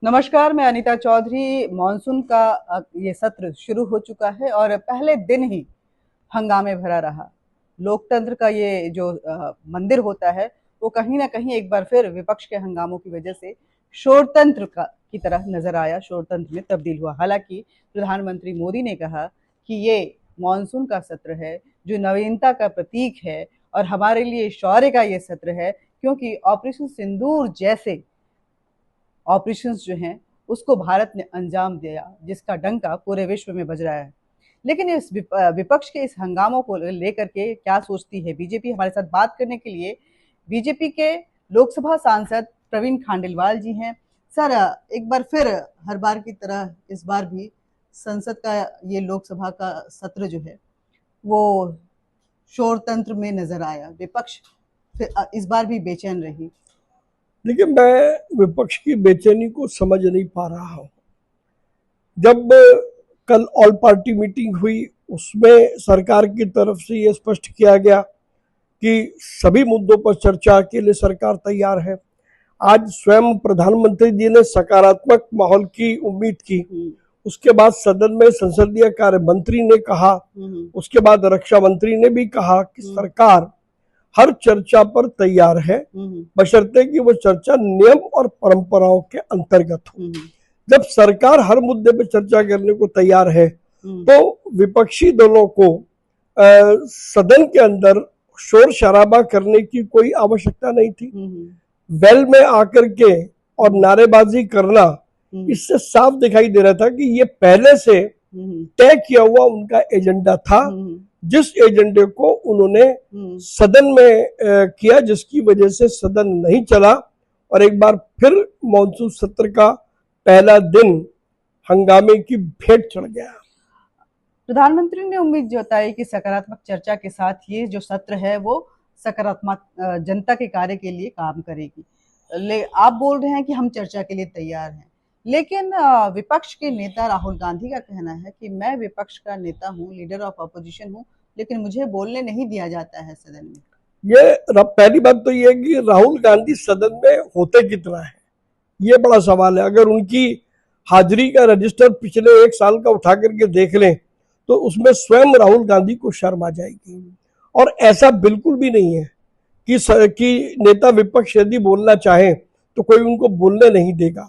नमस्कार, मैं अनीता चौधरी। मानसून का ये सत्र शुरू हो चुका है और पहले दिन ही हंगामे भरा रहा। लोकतंत्र का ये जो मंदिर होता है, वो कहीं न कहीं एक बार फिर विपक्ष के हंगामों की वजह से शोरतंत्र का की तरह नज़र आया, शोरतंत्र में तब्दील हुआ। हालाँकि प्रधानमंत्री मोदी ने कहा कि ये मानसून का सत्र है, जो नवीनता का प्रतीक है और हमारे लिए शौर्य का ये सत्र है, क्योंकि ऑपरेशन सिंदूर जैसे ऑपरेशंस जो हैं उसको भारत ने अंजाम दिया, जिसका डंका पूरे विश्व में बज रहा है। लेकिन इस विपक्ष के इस हंगामों को लेकर के क्या सोचती है बीजेपी? हमारे साथ बात करने के लिए बीजेपी के लोकसभा सांसद प्रवीण खांडेलवाल जी हैं। सर, एक बार फिर हर बार की तरह इस बार भी संसद का ये लोकसभा का सत्र जो है वो शोरतंत्र में नजर आया। विपक्ष फिर इस बार भी बेचैन रही। देखिए, मैं विपक्ष की बेचैनी को समझ नहीं पा रहा हूं। जब कल ऑल पार्टी मीटिंग हुई, उसमें सरकार की तरफ से यह स्पष्ट किया गया कि सभी मुद्दों पर चर्चा के लिए सरकार तैयार है। आज स्वयं प्रधानमंत्री जी ने सकारात्मक माहौल की उम्मीद की। उसके बाद सदन में संसदीय कार्य मंत्री ने कहा, उसके बाद रक्षा मंत्री ने भी कहा कि सरकार हर चर्चा पर तैयार है, बशर्ते कि वो चर्चा नियम और परंपराओं के अंतर्गत हो। जब सरकार हर मुद्दे पर चर्चा करने को तैयार है, तो विपक्षी दलों को सदन के अंदर शोर शराबा करने की कोई आवश्यकता नहीं थी। वेल में आकर के और नारेबाजी करना, इससे साफ दिखाई दे रहा था कि ये पहले से तय किया हुआ उनका एजेंडा था, जिस एजेंडे को उन्होंने सदन में किया, जिसकी वजह से सदन नहीं चला और एक बार फिर मॉनसून सत्र का पहला दिन हंगामे की भेंट चढ़ गया। प्रधानमंत्री ने उम्मीद जताई कि सकारात्मक चर्चा के साथ ये जो सत्र है वो सकारात्मक जनता के कार्य के लिए काम करेगी। आप बोल रहे हैं कि हम चर्चा के लिए तैयार हैं, लेकिन विपक्ष के नेता राहुल गांधी का कहना है कि मैं विपक्ष का नेता हूं, लीडर ऑफ अपोजिशन हूं, लेकिन मुझे बोलने नहीं दिया जाता है सदन में। ये पहली बात तो ये है कि राहुल गांधी सदन में होते कितना है, ये बड़ा सवाल है। अगर उनकी हाजिरी का रजिस्टर पिछले 1 साल का उठा करके देख लें तो उसमें स्वयं राहुल गांधी को शर्म आ जाएगी। और ऐसा बिल्कुल भी नहीं है कि नेता विपक्ष यदि बोलना चाहे तो कोई उनको बोलने नहीं देगा।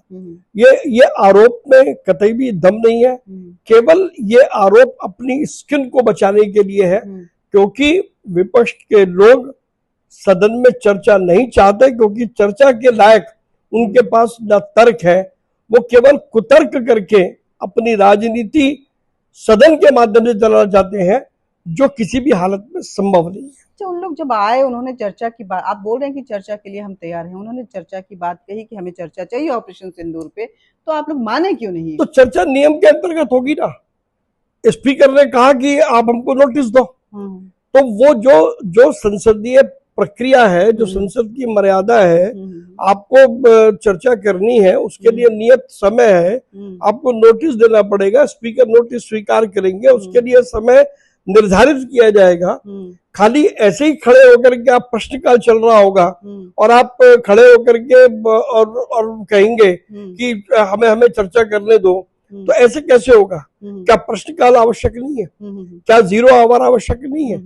ये आरोप में कतई भी दम नहीं है। केवल ये आरोप अपनी स्किन को बचाने के लिए है, क्योंकि विपक्ष के लोग सदन में चर्चा नहीं चाहते, क्योंकि चर्चा के लायक उनके पास न तर्क है। वो केवल कुतर्क करके अपनी राजनीति सदन के माध्यम से चलाना चाहते हैं, जो किसी भी हालत में संभव नहीं है। उन लोग जब आए, उन्होंने चर्चा की बात, आप बोल रहे हैं कि चर्चा के लिए हम तैयार हैं, उन्होंने चर्चा की बात कही कि हमें चर्चा चाहिए ऑपरेशन सिंदूर पे, तो आप लोग माने क्यों नहीं? तो चर्चा नियम के अंतर्गत होगी ना। स्पीकर ने कहा कि आप हमको नोटिस दो, तो वो जो संसदीय प्रक्रिया है, जो संसद की मर्यादा है, आपको चर्चा करनी है, उसके लिए नियत समय है, आपको नोटिस देना पड़ेगा। स्पीकर नोटिस स्वीकार करेंगे, उसके लिए समय निर्धारित किया जाएगा। खाली ऐसे ही खड़े होकर के आप प्रश्नकाल चल रहा होगा और आप खड़े होकर के और कहेंगे कि हमें चर्चा करने दो, तो ऐसे कैसे होगा? क्या प्रश्नकाल आवश्यक नहीं है? क्या 0 आवर आवश्यक नहीं है?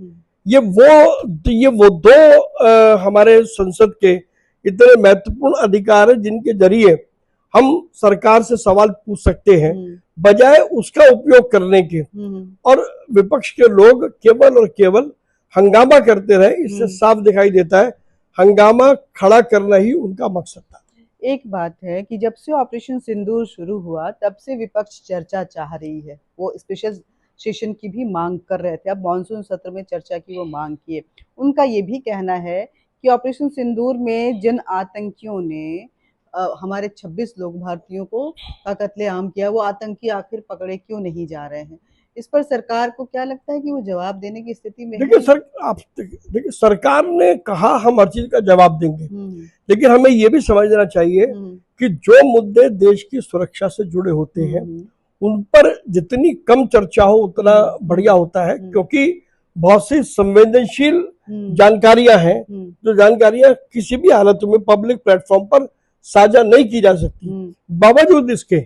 ये वो दो हमारे संसद के इतने महत्वपूर्ण अधिकार है जिनके जरिए हम सरकार से सवाल पूछ सकते हैं, बजाय उसका उपयोग करने के। और विपक्ष के लोग केवल और केवल हंगामा करते रहे। इससे साफ दिखाई देता है हंगामा खड़ा करना ही उनका मकसद था। एक बात है कि जब से ऑपरेशन सिंदूर शुरू हुआ, तब से विपक्ष चर्चा चाह रही है। वो स्पेशल सेशन की भी मांग कर रहे थे, अब मानसून सत्र में चर्चा की वो मांग की है। उनका ये भी कहना है कि ऑपरेशन सिंदूर में जिन आतंकियों ने हमारे 26 लोग भारतीयों को कत्लेआम किया, वो आतंकी आखिर पकड़े क्यों नहीं जा रहे हैं? इस पर सरकार को क्या लगता है कि वो जवाब देने की स्थिति में है? देखिए, सरकार ने कहा हम हर चीज का जवाब देंगे, लेकिन हमें ये भी समझना चाहिए कि जो मुद्दे देश की सुरक्षा से जुड़े होते हैं उन पर जितनी कम चर्चा हो उतना बढ़िया होता है, क्योंकि बहुत सी संवेदनशील जानकारियां हैं, जो जानकारियां किसी भी हालत में पब्लिक प्लेटफॉर्म पर साझा नहीं की जा सकती। बावजूद इसके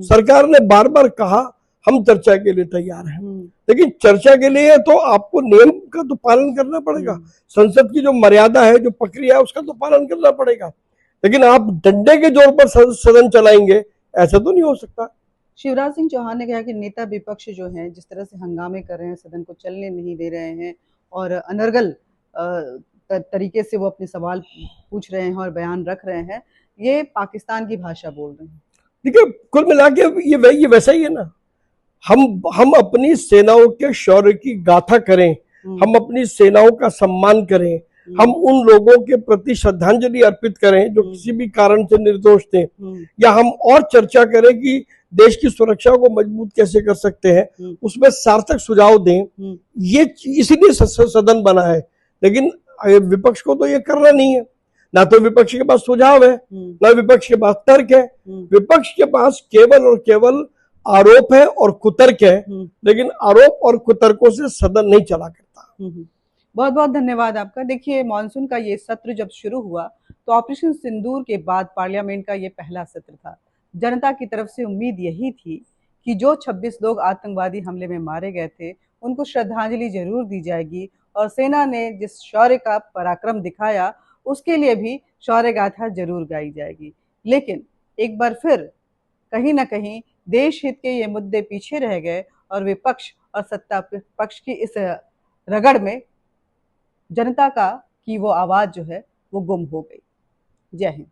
सरकार ने बार बार कहा हम चर्चा के लिए तैयार हैं, लेकिन चर्चा के लिए तो आपको नियम का तो पालन करना पड़ेगा, संसद की जो मर्यादा है, जो प्रक्रिया है, उसका तो पालन करना पड़ेगा। लेकिन आप डंडे के जोर पर सदन चलाएंगे, ऐसा तो नहीं हो सकता। शिवराज सिंह चौहान ने कहा कि नेता विपक्ष जो हैं जिस तरह से हंगामे कर रहे हैं, सदन को चलने नहीं दे रहे हैं और अनर्गल तरीके से वो अपने सवाल पूछ रहे हैं और बयान रख रहे हैं, ये पाकिस्तान की भाषा बोल रहे हैं। देखिए, कुल मिला के ये वैसा ही है ना। हम अपनी सेनाओं के शौर्य की गाथा करें, हम अपनी सेनाओं का सम्मान करें, हम उन लोगों के प्रति श्रद्धांजलि अर्पित करें जो किसी भी कारण से निर्दोष थे, या हम और चर्चा करें कि देश की सुरक्षा को मजबूत कैसे कर सकते हैं, उसमें सार्थक सुझाव दें। ये इसीलिए सदन बना है। लेकिन विपक्ष को तो ये करना नहीं है। ना तो विपक्ष के पास सुझाव है, ना विपक्ष के पास तर्क है। विपक्ष के पास केवल और केवल आरोप है और कुतर्क है, लेकिन आरोप और कुतर्कों से सदन नहीं चला करता। बहुत बहुत धन्यवाद आपका। देखिए, मानसून का ये सत्र जब शुरू हुआ तो ऑपरेशन सिंदूर के बाद पार्लियामेंट का ये पहला सत्र था। जनता की तरफ से उम्मीद यही थी कि जो 26 लोग आतंकवादी हमले में मारे गए थे उनको श्रद्धांजलि जरूर दी जाएगी और सेना ने जिस शौर्य का पराक्रम दिखाया उसके लिए भी शौर्य गाथा जरूर गाई जाएगी। लेकिन एक बार फिर कहीं ना कहीं देश हित के ये मुद्दे पीछे रह गए और विपक्ष और सत्ता पक्ष की इस रगड़ में जनता की वो आवाज जो है वो गुम हो गई। जय हिंद।